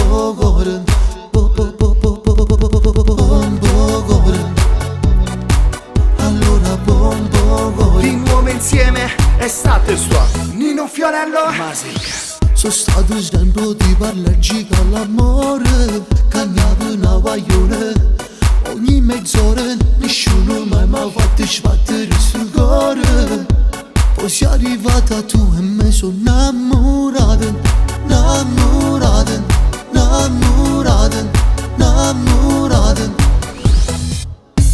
goren, bombo goren. Allora bombo goren. Di nuovo insieme, estate sua Nino Fiorello Masic. Sono stato sempre di parlarci con l'amore, cagnavo una guaglione. Ogni mezz'ora nessuno mai mi ha fatto sbattere sul cuore. Poi sei arrivata tu e me sono innamorata, innamorata, innamorata, innamorata.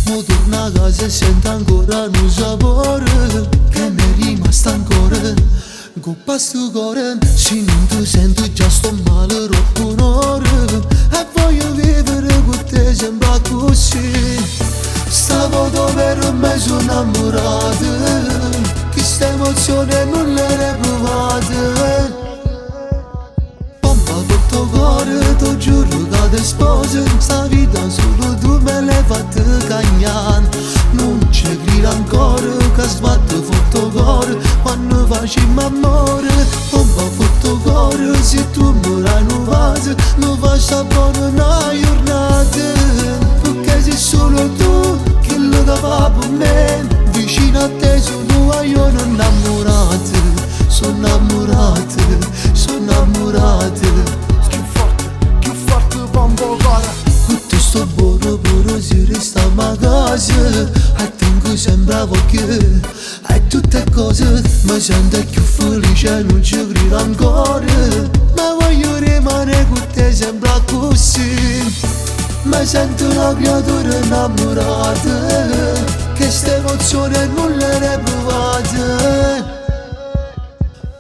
Mo torno a casa e sento ancora un sapore che mi è rimasto ancora. Coppa sto cuore, se non ti sento già sto male troppo un'ora. E voglio vivere con te sembra così. Stavolta per me sono innamorata, questa emozione non l'hai provata. Pompa tutto cuore, ti giuro che ti sposo. Sta vita solo tu me l'hai fatta cagnare. Non ci credo ancora che sbatte tutto cuore quando facciamo amore. Pompa tutto cuore, se tu murai non vasi, non faccia buona una giornata. Perché sei solo tu che lo fa per me. Vicino a te sono io innamorata, sono innamorata, sono innamorata. Più forte, bombo cuore. Tutto sto buono pure si resta a casa. E tengo sembra che e tutte cose mi sento più felice, non ci credo ancora. Ma voglio rimanere con te sembra così. Mi sento una creatura innamorata, che sta emozione non l'hai provata.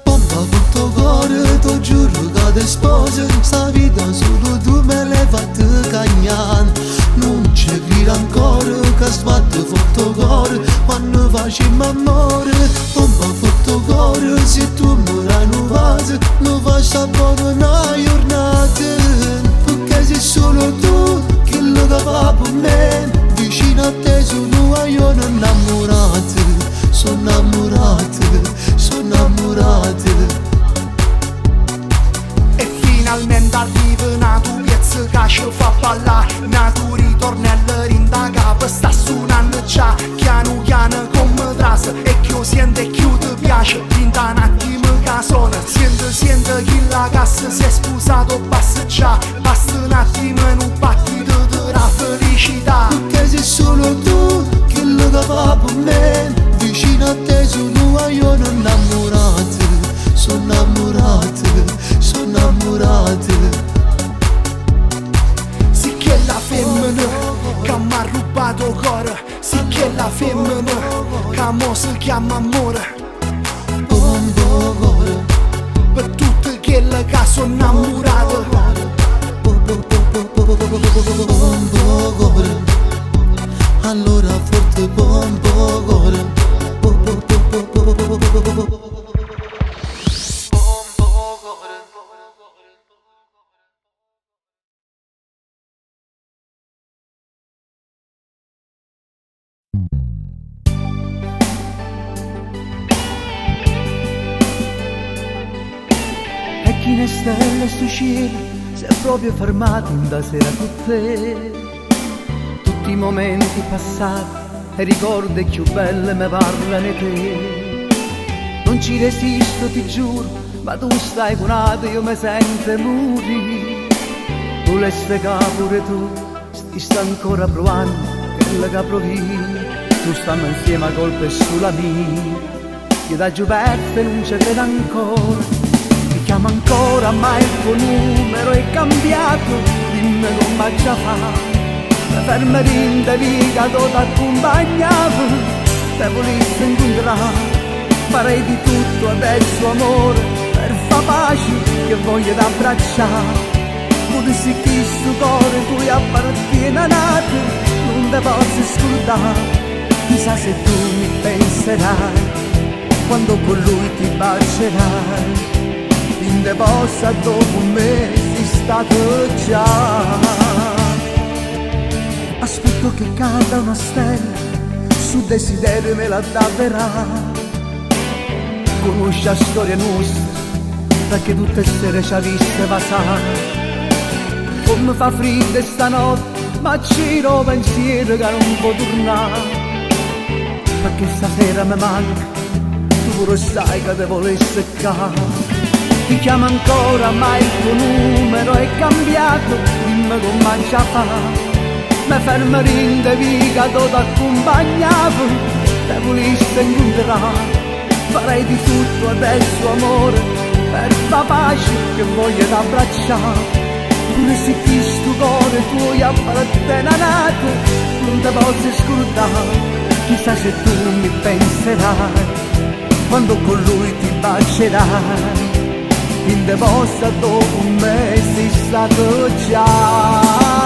Pompa tutto cuore, ti giuro che ti sposo. Sta vita solo tu me l'hai fatta cagnare. Non ci credo ancora che sbatte tutto cuore quando facciamo amore. Pompa tutto cuore, se tu murai non vasi, non faccia buona una giornata. Perché sei solo tu che lo fa per me. Vicino a te sono io innamorata, sono innamorata, sono innamorata. E finalmente arriva una tua piazza che ci fa ballare. Una tua ritornello rinda capo sta suonando già. Piano piano come trasa e che sente e che ti piace. Rinda un attimo che suona, sente che la cassa si è sposato basta già. Basta un attimo in un battito della felicità. Perché sei solo tu che lo fa per me. Vicino a te sono io innamorata, sono innamorata, sono innamorata. Sì che la femmina che m'ha rubato cuore. Sì che la femmina che mo si chiama amore. Bombo cuore, Per tutte quelle che sono innamorate. bombo cuore. Allora forte bombo cuore, bombo cuore. E chi ne stelle sto cielo si è proprio fermato in da sera con te. Tutti i momenti passati e ricordi più belle me parlano di te. Non ci resisto, ti giuro, ma tu stai cunato, io mi sento morire. Voleste che pure tu sta ancora provando quello che provi. Tu stanno insieme a colpe sulla mia. Io da giù perso e non ci credo ancora. Ti chiamo ancora ma il tuo numero è cambiato. Dimmi come già fa. La fermeria vita ti accompagnava. Te volessi incontrare. Farei di tutto adesso amore per fa pace che voglio t'abbracciare. Potessi chi sto cuore cui appartiene nato non te posso scordare. Chissà se tu mi penserai quando con lui ti bacerai. In te possa dopo me sei stato già. Aspetto che cada una stella su desiderio me la daverà. Conosci la storia nostra perché tutte sere ci ha viste passare. come fa freddo stanotte, ma c'ero pensiero che non può tornare, perché stasera mi manca, tu pure sai che te volessi qua. Ti chiamo ancora ma il tuo numero è cambiato, dimmi come ci fa. Mi fermerei in de viga dove accompagnavo, te volessi incontrare. Farei di tutto adesso amore, per fa pace che voglio t'abbracciare. Pure se questo cuore tuo appartenato, non te posso scordare. Chissà se tu mi penserai, quando con lui ti bacerai, in de posta dopo un mese stato già.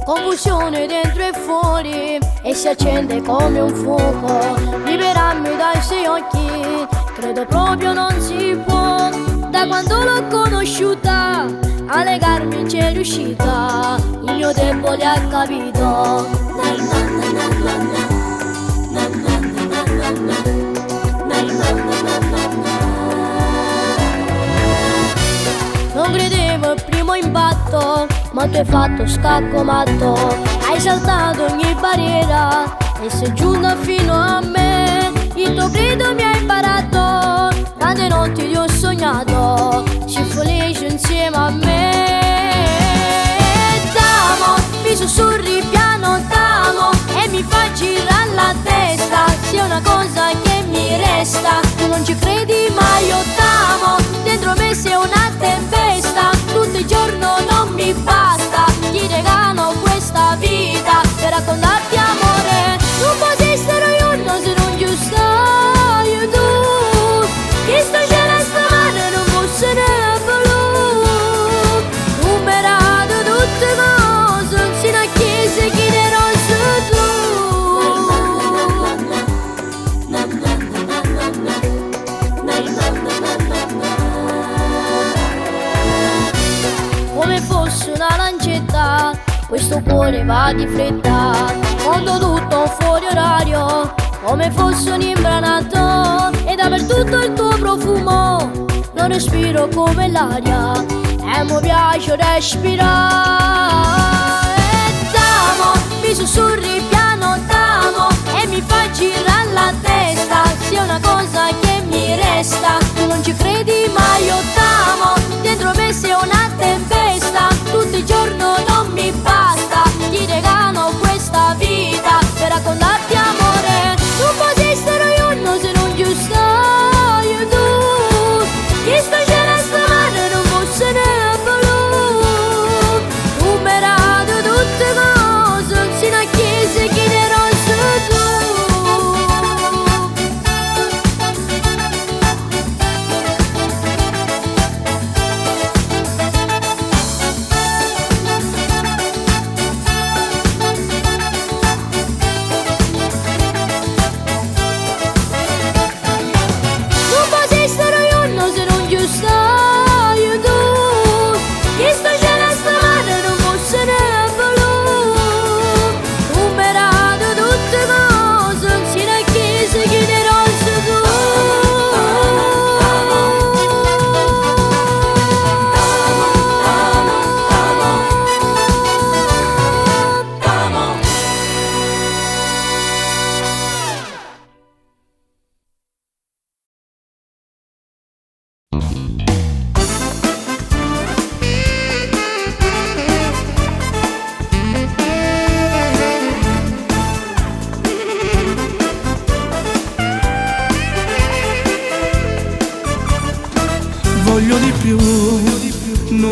Confusione dentro e fuori e si accende come un fuoco. Liberarmi dai suoi occhi, credo proprio non si può. Da quando l'ho conosciuta, a legarmi c'è riuscita. Il mio debole ha capito. Non credevo al primo impatto, ma tu hai fatto scacco matto. Hai saltato ogni barriera e sei giunta fino a me. Il tuo grido mi ha imparato, tante notti ti ho sognato, sei felice insieme a me. T'amo, mi sussurri piano t'amo e mi fa girare la testa. Sei una cosa che mi resta, tu non ci credi ma io t'amo. Dentro me sei una tempesta, tutto il giorno non mi basta. Ti regalo questa vita per raccontarti amore. Non può esistere giorno se non ci stai tu. Che sto cielo stamane non fosse ne blu. Numerato tutte cose, sino a chi si chiederò su tu. Come fosse una lancetta, questo cuore va di fretta, mondo tutto fuori orario, come fosse un imbranato, e dappertutto il tuo profumo, non respiro come l'aria, e mi piace respirare. T'amo, mi sussurri piano t'amo, e mi fa girare la testa, sei una cosa che mi resta, tu non ci credi ma io t'amo, dentro me sei una tempesta, tutto il giorno non mi basta, ti regalo questa vita per raccontarti amore. Non può esistere giorno se non ci stai tu. Che sto cielo stamane non fosse ne blu. Numerato tutte cose, sino a chi si chiederò su tu.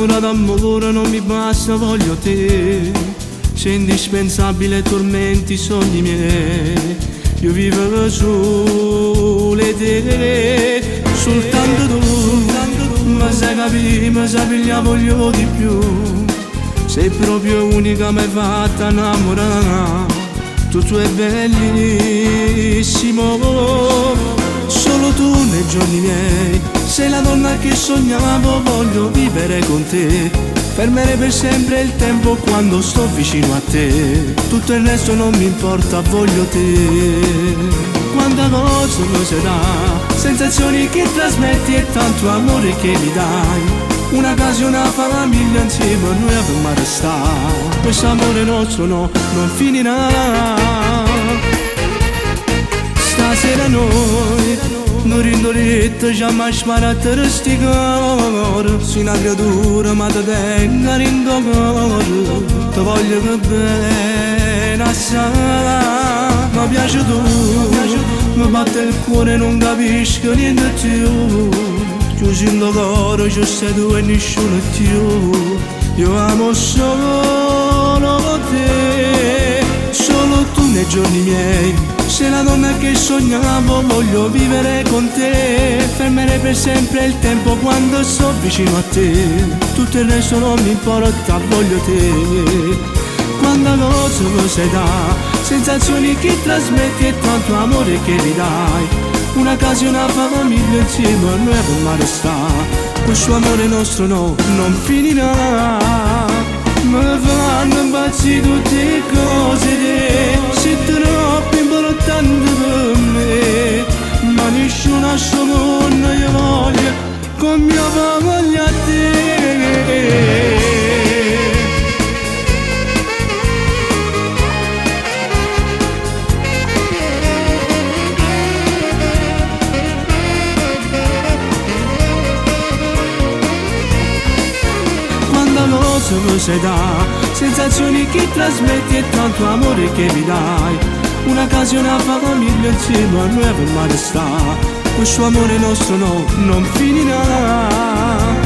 innamorata d'amore, non mi basta, voglio te. Sei indispensabile, tormenti i sogni miei. Io vivo solo te, soltanto tu. Ma sai capire, ma sai pigliare voglio di più. Sei proprio unica, mi hai fatta innamorare. Tutto è bellissimo, solo tu nei giorni miei. Sei la donna che sognavo, voglio vivere con te. Fermere per sempre il tempo quando sto vicino a te. Tutto il resto non mi importa, voglio te. Quanta cosa mi si dà, sensazioni che trasmetti e tanto amore che mi dai. Una casa, una famiglia insieme a noi avremo a restare. Questo amore nostro no, non finirà. Stasera noi, non rindorette, già mai sparato resti cuore. Sei una creatura ma ti tengo in cuore. Ti voglio che bene assai. Mi piace tu, mi batte il cuore, non capisco niente più. Chiusi in cuore, c'è sei tu e nessuno più. Io amo solo te, solo tu nei giorni miei. Sei la donna che sognavo, voglio vivere con te. Fermere per sempre il tempo quando sto vicino a te. Tutto il resto non mi importa, voglio te. Quanta cosa mi sai dà, sensazioni che trasmetti e tanto amore che mi dai. Una casa e una famiglia insieme a noi avremo a restare. Questo amore nostro no, non finirà. Mi fanno impazzire tutte le cose te. Sei troppo importante per me. Ma nessuno assomiglia, io voglio come io voglio a te. Cosa mi sai dà, sensazioni che trasmetti e tanto amore che mi dai. Una casa e una famiglia insieme a noi avremo a restare. Questo amore nostro no, non finirà.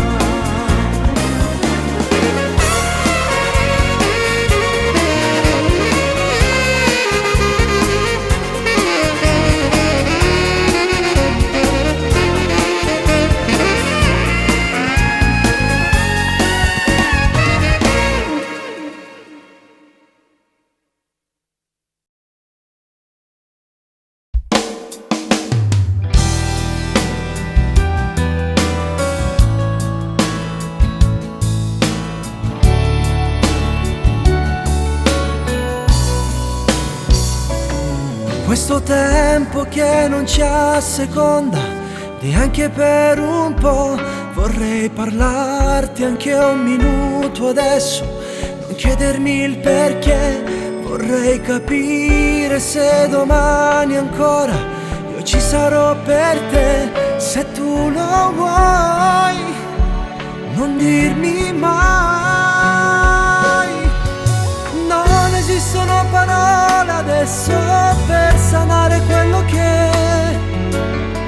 Questo tempo che non ci asseconda neanche per un po'. Vorrei parlarti anche un minuto adesso, non chiedermi il perché. Vorrei capire se domani ancora io ci sarò per te. Se tu lo vuoi, non dirmi mai. Non esistono parole adesso per sanare quello che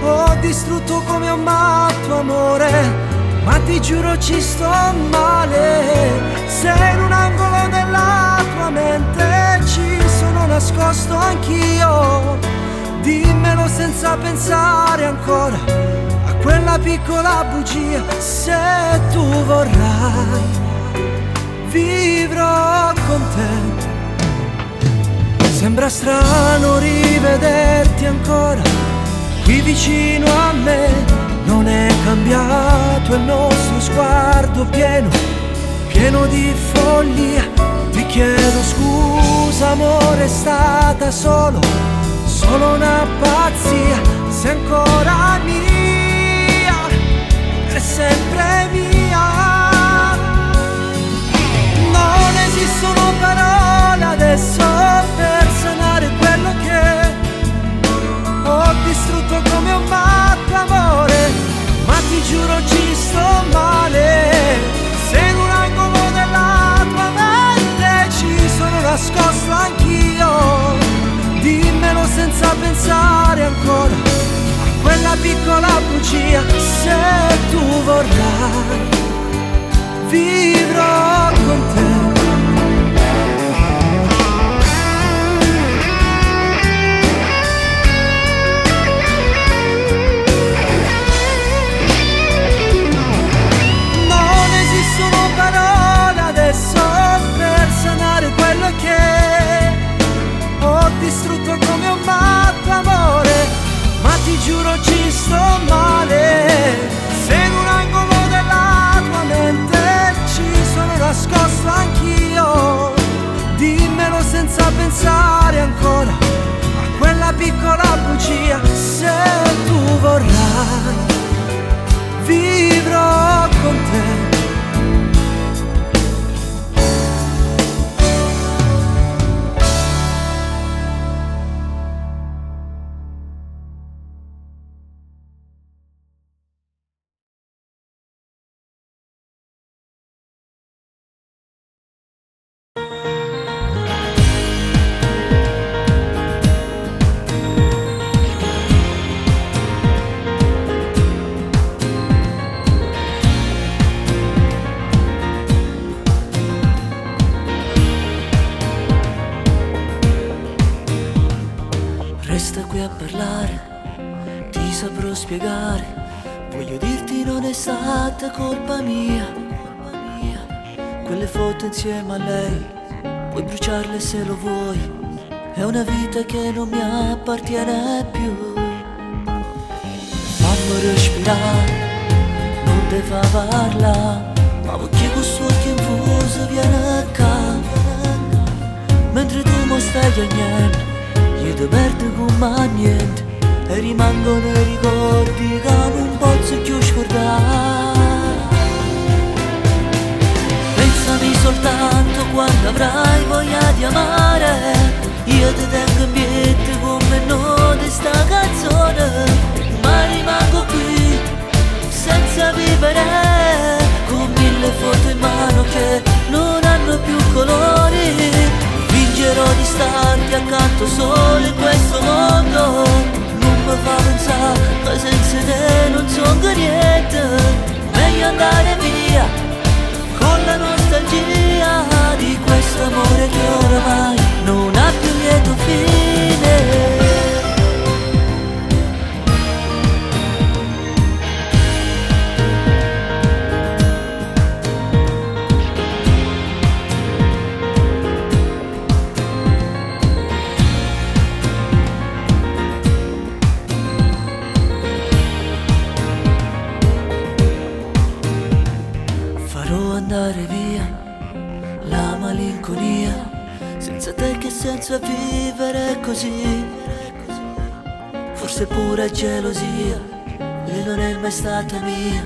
ho distrutto come un matto amore. Ma ti giuro ci sto male. Se in un angolo della tua mente ci sono nascosto anch'io, dimmelo senza pensare ancora a quella piccola bugia. Se tu vorrai, vivrò con te. Sembra strano rivederti ancora qui vicino a me. Non è cambiato il nostro sguardo pieno di follia. Ti chiedo scusa amore, è stata solo una pazzia. Sei ancora mia, è sempre mia. Non esistono parole adesso per sanare quello che ho distrutto come un matto amore. Ma ti giuro ci sto male. Se in un angolo della tua mente ci sono nascosto anch'io, dimmelo senza pensare ancora a quella piccola bugia. Se tu vorrai, vivrò con te. Non esistono parole adesso per sanare quello che ho distrutto come un matto amore, ma ti giuro ci sto male. Se in un angolo della tua mente ci sono nascosto anch'io, dimmelo senza pensare ancora a quella piccola bugia. Se tu vorrai vivrò con te. Resta qui a parlare, ti saprò spiegare. Voglio dirti non è stata colpa mia. Quelle foto insieme a lei, puoi bruciarle se lo vuoi. È una vita che non mi appartiene più. Fammi respirare, non te fa parlare, ma perché questo occhio in fuso viene qua. Mentre tu mi stai agnendo, io ti perdo come niente, e rimangono i ricordi che non posso più scordare. Pensami soltanto quando avrai voglia di amare, io ti tengo in piedi come note sta canzone, ma rimango qui senza vivere, con 1000 foto in mano che non hanno più colori. Fingerò di starti accanto solo in questo mondo, non mi fa pensare che senza te non sono niente. Meglio andare via con la nostalgia di questo amore che oramai non ha più lieto fine. Andare via la malinconia, senza te che senso a vivere così. Forse pure gelosia, lei non è mai stata mia.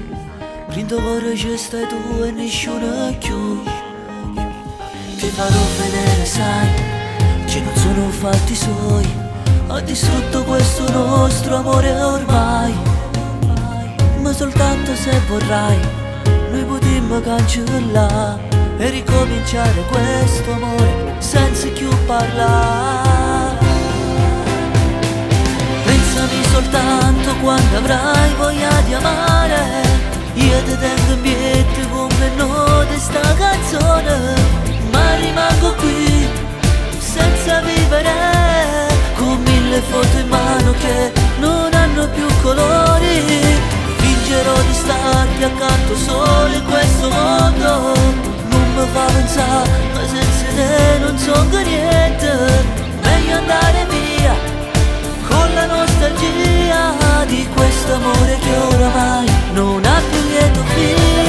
Brindo ora ci stai tu e nessuno più. Ti farò vedere, sai, che non sono fatti suoi. Ha distrutto questo nostro amore ormai, ma soltanto se vorrai noi potremmo cancellare e ricominciare questo amore senza più parlare. Pensami soltanto quando avrai voglia di amare, io ti tengo in piedi come note sta canzone, ma rimango qui senza vivere, con 1000 foto in mano che non hanno più colori. Fingerò di starti accanto solo in questo mondo, non mi fa pensare che senza te non sono niente. Meglio andare via con la nostalgia di questo amore che oramai non ha più lieto fine.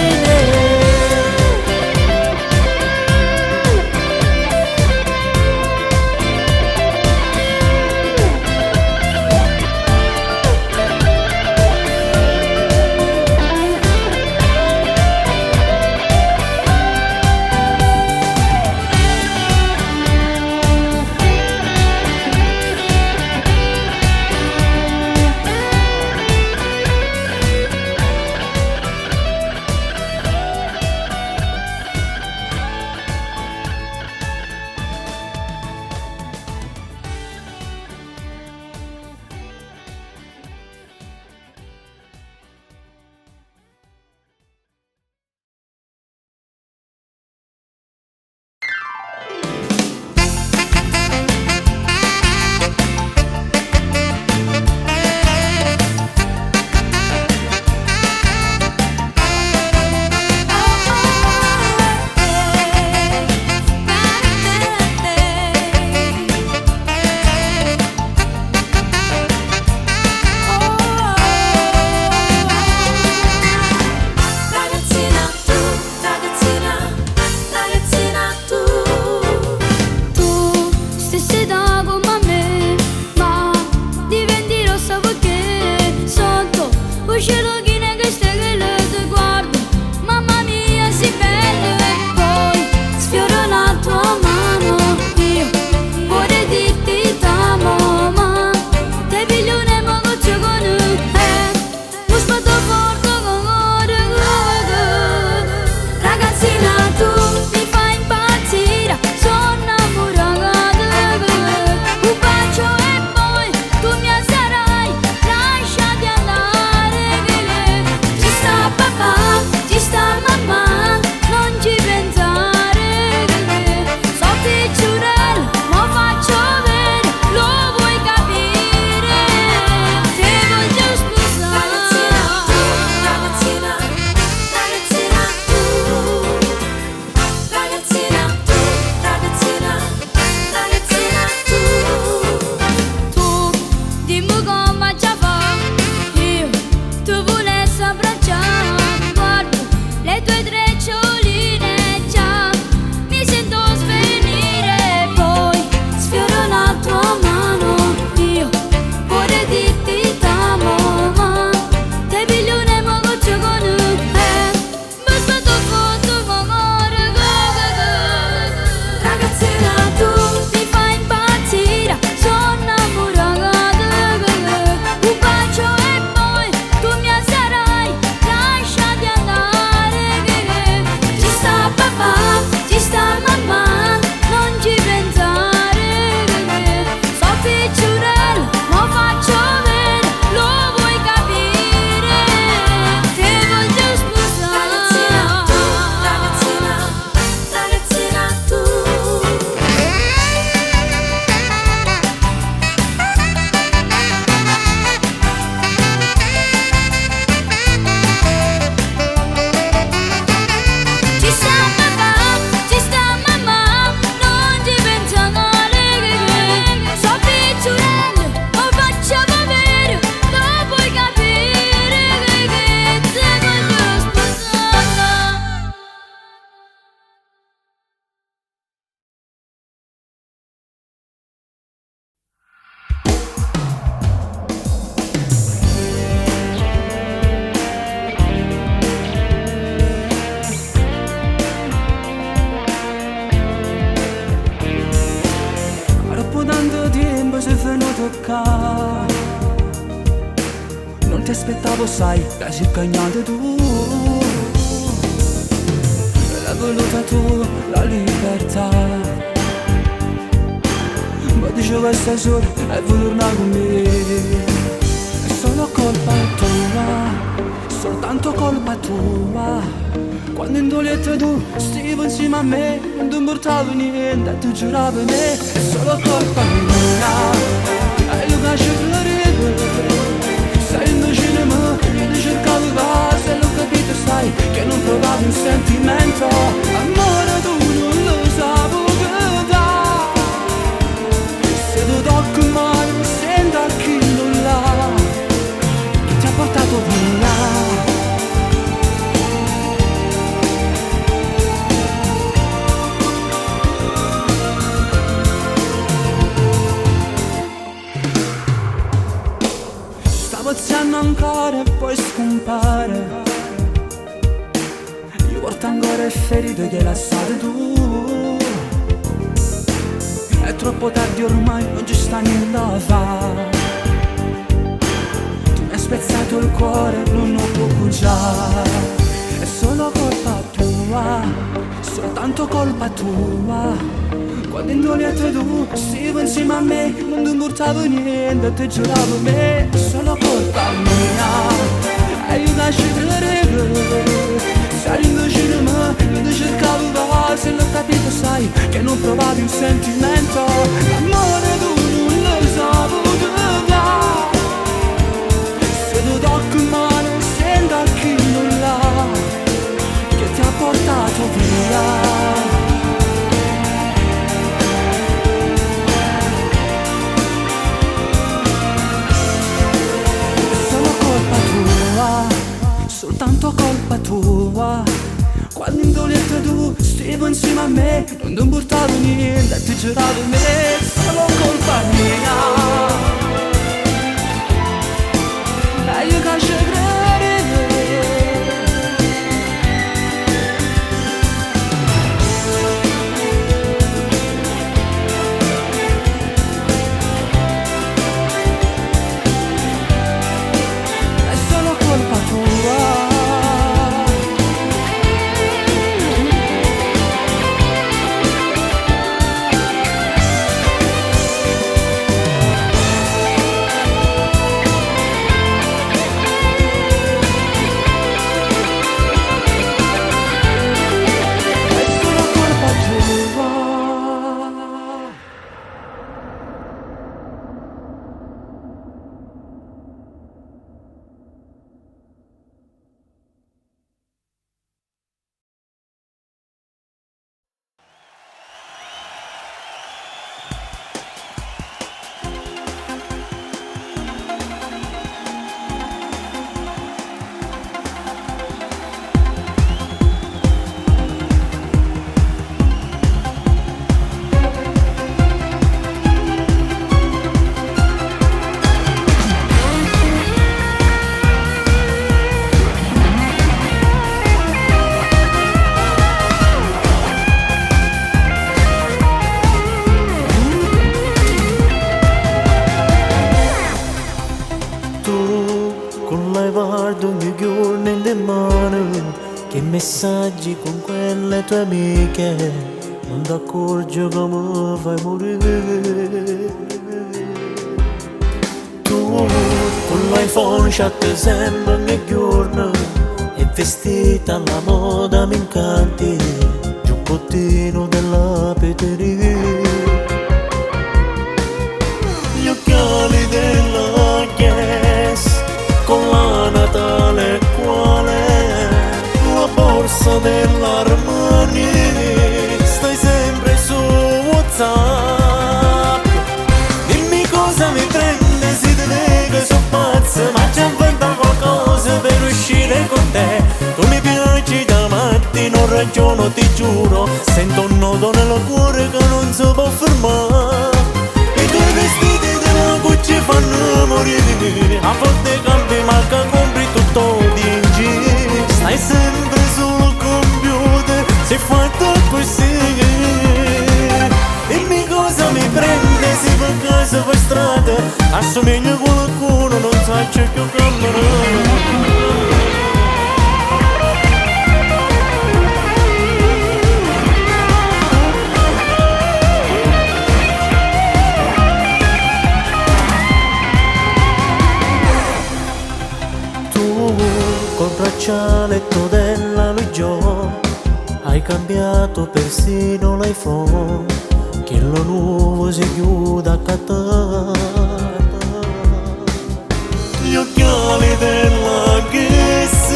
aspettavo sai, casi cagnate tu. L'hai voluta tu, la libertà. Ma dicevo stai solo, hai voluto tornare con me. È solo colpa tua, soltanto colpa tua. Quando in Dolietta tu stivo insieme a me, non ti portavo niente e tu giuravi me. È solo colpa mia, e io lascio credere. Sei in cinema, io ti cercavo qua, se l'ho capito sai che non provavi un sentimento. Amore tu non lo sapevi da. Se tu tocchi male, sento chi non l'ha, che ti ha portato via. Iniziando ancora e poi scompare. Io porto ancora il ferito che hai lasciato tu. È troppo tardi ormai, non ci sta niente da fare. Tu mi hai spezzato il cuore, non ho più cuciare. È solo colpa tua, soltanto colpa tua. Quando in Dolietta tu stivo insieme a me, non ti portavo niente, ti giuravo me. È solo colpa mia, e io lascio credere. Sei in cinema, io ti cercavo qua, se l'ho capito sai che non provavi un sentimento. L'amore tu non lo sapevi da. Se tu tocchi male, sento chi non l'ha, che ti ha portato via. Soltanto colpa tua. Quando in Dolietta tu stivo insieme a me, non ti portavo niente, ti giuravo me. Solo colpa mia, e io lascio credere. È solo colpa tua. Messaggi con quelle tue amiche, non ti accorgi come fai morire. Tu con l'iPhone chat sempre ogni giorno e vestita alla moda mi incanti, giubbottino della peteria. Gli occhiali della Guess con la Natale quale la borsa dell'Armani, stai sempre su WhatsApp. Dimmi cosa mi prende, si te che sono pazzo, ma ci inventa qualcosa per uscire con te. Tu mi piaci da matti, non ragiono, ti giuro, sento un nodo nel cuore che non si può fermare. I tuoi vestiti della Gucci fanno morire, a volte cambi ma che compri tutto di giro. Stai sempre sul computer, sei fatto così. Dimmi cosa mi prende, se per caso strada, assomiglia a qualcuno, non sai c'è più camminare. Col braccialetto della Luigio hai cambiato persino l'iPhone, che lo nuovo si chiude a cattare. Gli occhiali della Guess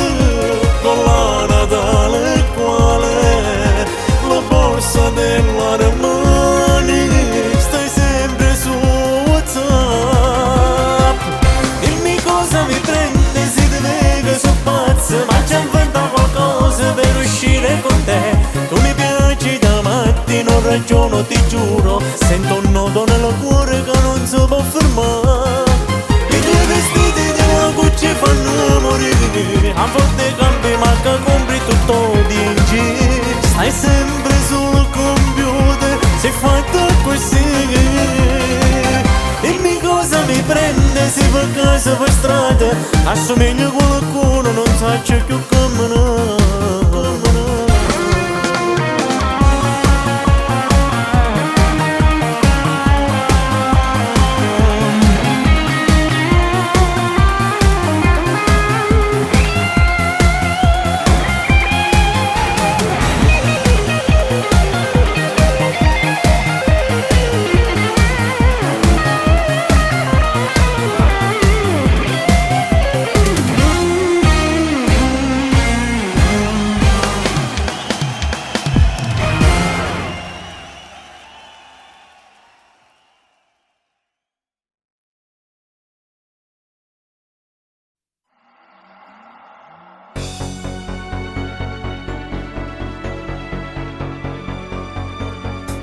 con la Natale quale, la borsa dell'Armani, stai sempre su WhatsApp. Dimmi cosa mi prende, si deve che sono pazzo, ma ci inventa qualcosa per uscire con te. Tu mi piaci da matti, non ragiono, ti giuro, sento un nodo nel cuore che non si può fermare. I tuoi vestiti della Gucci fanno morire, a volte cambi ma che compri tutto di giro. Stai sempre sul computer, sei fatta così. Dimmi cosa mi prende, se per casa per strada, assomiglia a qualcuno, non sai c'è più camminare.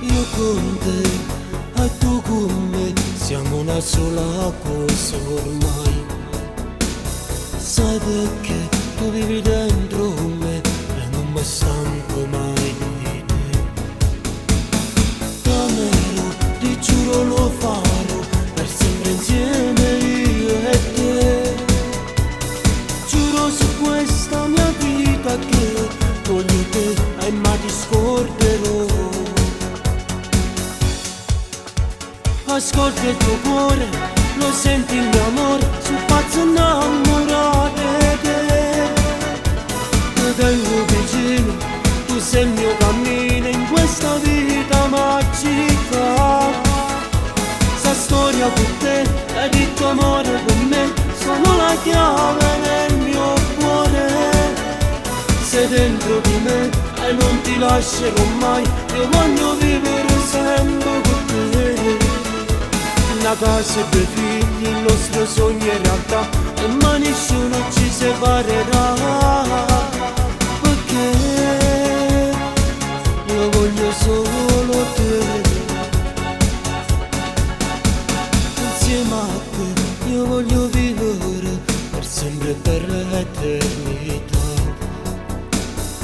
Io con te e tu con me siamo una sola cosa ormai. Sai perché tu vivi dentro me e non mi stanco mai di te. T'amerò, ti giuro lo farò, per sempre insieme io e te. Giuro su questa mia vita che voglio te e mai ti scorderò. Ascolta il tuo cuore, lo senti il mio amore, sono pazzo innamorato di te. Ti tengo vicino, tu sei il mio cammino in questa vita magica. Sta storia per te e il tuo amore per me sono la chiave nel mio cuore. Sei dentro di me e non ti lascerò mai, io voglio vivere sempre con te. Una casa e due figli, il nostro sogno è realtà e mai nessuno ci separerà. Perché io voglio solo te. Insieme a te io voglio vivere per sempre e per l'eternità.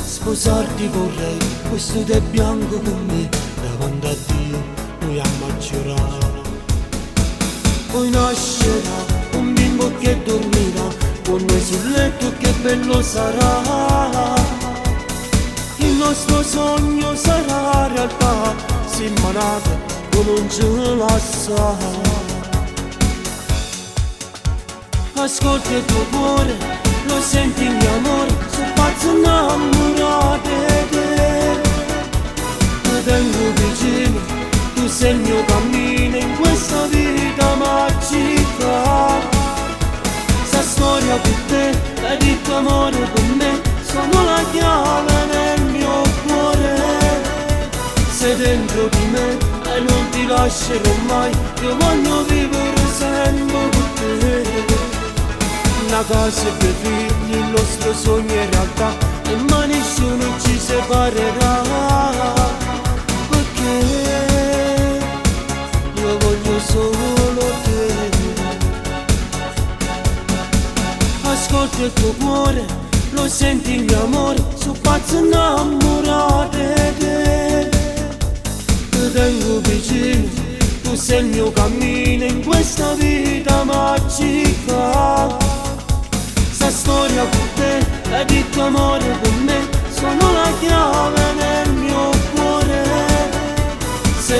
Sposarti vorrei, vestito è bianco con me, davanti a Dio noi a giurare. Poi nascerà un bimbo che dormirà con noi sul letto, che bello sarà. Il nostro sogno sarà realtà, si manata con un ce la sa. Ascolta il tuo cuore, lo senti il mio amore, sono pazzo innamorato di te. Ti tengo vicino, tu sei il mio cammino in questa vita magica. Sta storia per te ed il tuo amore per me sono la chiave nel mio cuore. Sei dentro di me e non ti lascerò mai, io voglio vivere sempre con te. Una casa e due figli, il nostro sogno è realtà e mai nessuno ci separerà. Perché io voglio solo te. Ascolta il tuo cuore, lo senti il mio amore, sono pazzo innamorato di te. Ti tengo vicino, tu sei il mio cammino in questo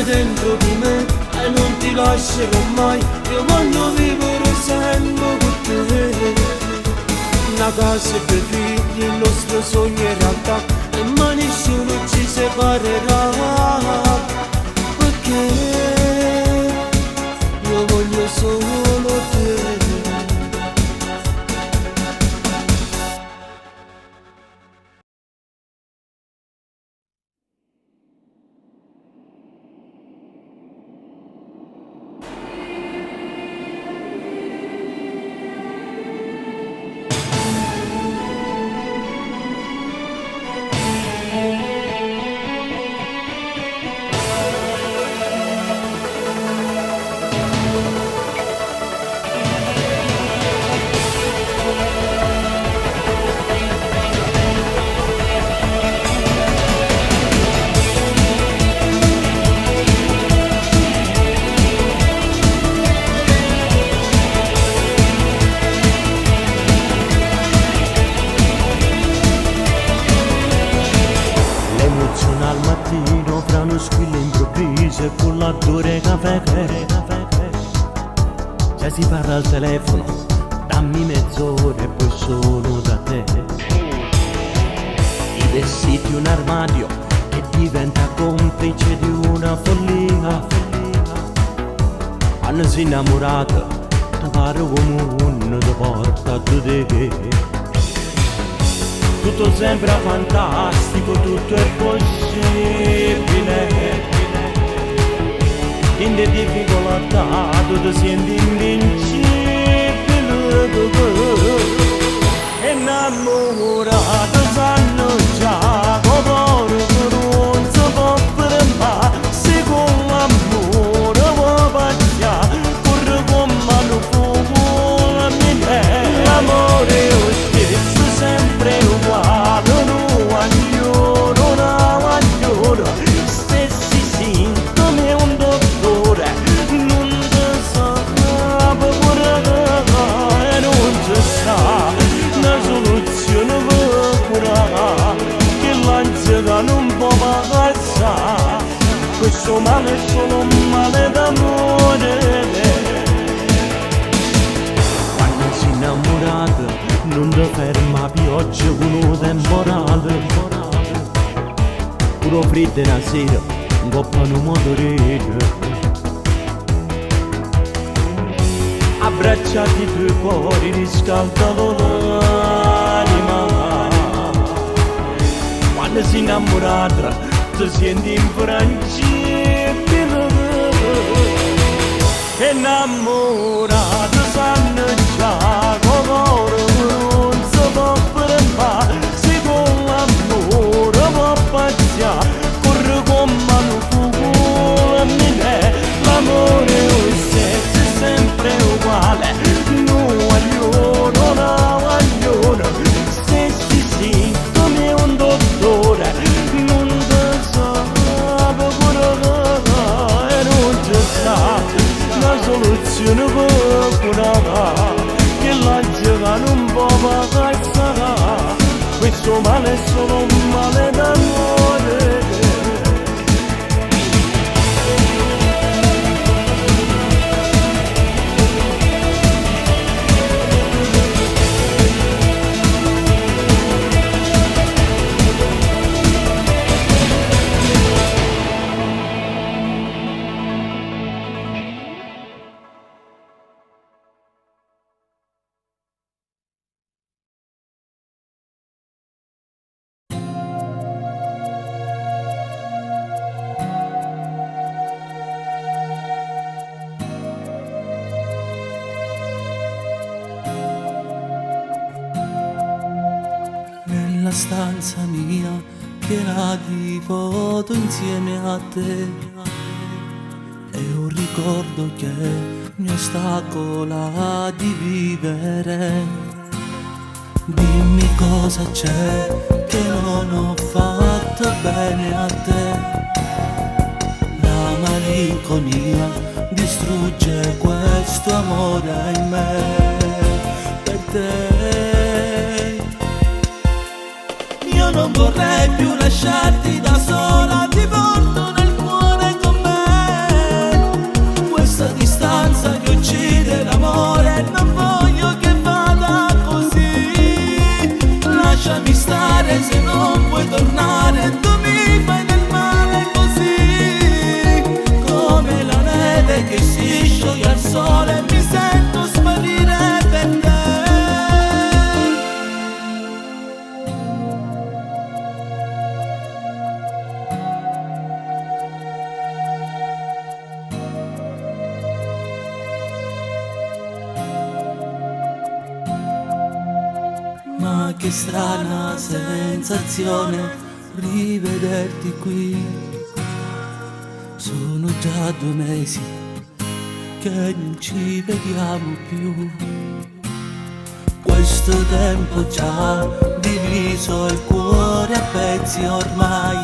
sei dentro di me e non ti lascerò mai, io voglio vivere sempre con te. Una casa per figli, il nostro sogno in realtà, e mai nessuno ci separerà, perché io voglio solo te. Già si parla al telefono, dammi mezz'ora e poi sono da te. I vestiti un armadio che diventa complice di una follia. Quando si innamorata, ti pare come un ti porta tu di che. Tutto sembra fantastico, tutto è possibile. In difficoltà tu ti senti invincibile. Innamorato sanno già cuore che non si può fermare. Se con l'amore vuoi pacciare, corre con mano fuoco la mia. L'amore è lo stesso, sempre uguale, non guaglione, non guaglione. Stessi sintomi e un dottore non ti sa pure e non ci sta una soluzione per curare che l'ansia non può passare. Questo male è solo un male d'amore. Quando si innamorata non ti ferma pioggia con un temporale. Puro freddo una sera in coppa un motorino. Abbracciati i tuoi cuori riscaldano l'anima. Quando si innamorata ti senti infrangibile. Innamorato sanno già cuore non si può fermare. Se con l'amore può pacciare, corre con mano fuoco la mia. L'amore è lo stesso, è sempre uguale, non guaglione, non guaglione. Stessi sintomi e un dottore non ti sa pure e non ci sta una soluzione per curare che l'ansia non può passare. Questo male è solo un male d'amore. Nella stanza mia piena di foto insieme a te, è un ricordo che mi ostacola di vivere. Dimmi cosa c'è che non ho fatto bene a te. La malinconia distrugge questo amore in me. Per te io non vorrei più lasciarti da sola, ti porto nel cuore con me. che strana sensazione rivederti qui. Sono già 2 mesi che non ci vediamo più. Questo tempo ci ha diviso il cuore a pezzi ormai,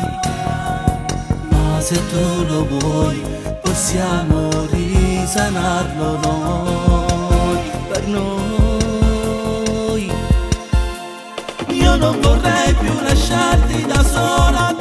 ma se tu lo vuoi possiamo risanarlo noi, per noi. Io non vorrei più lasciarti da sola,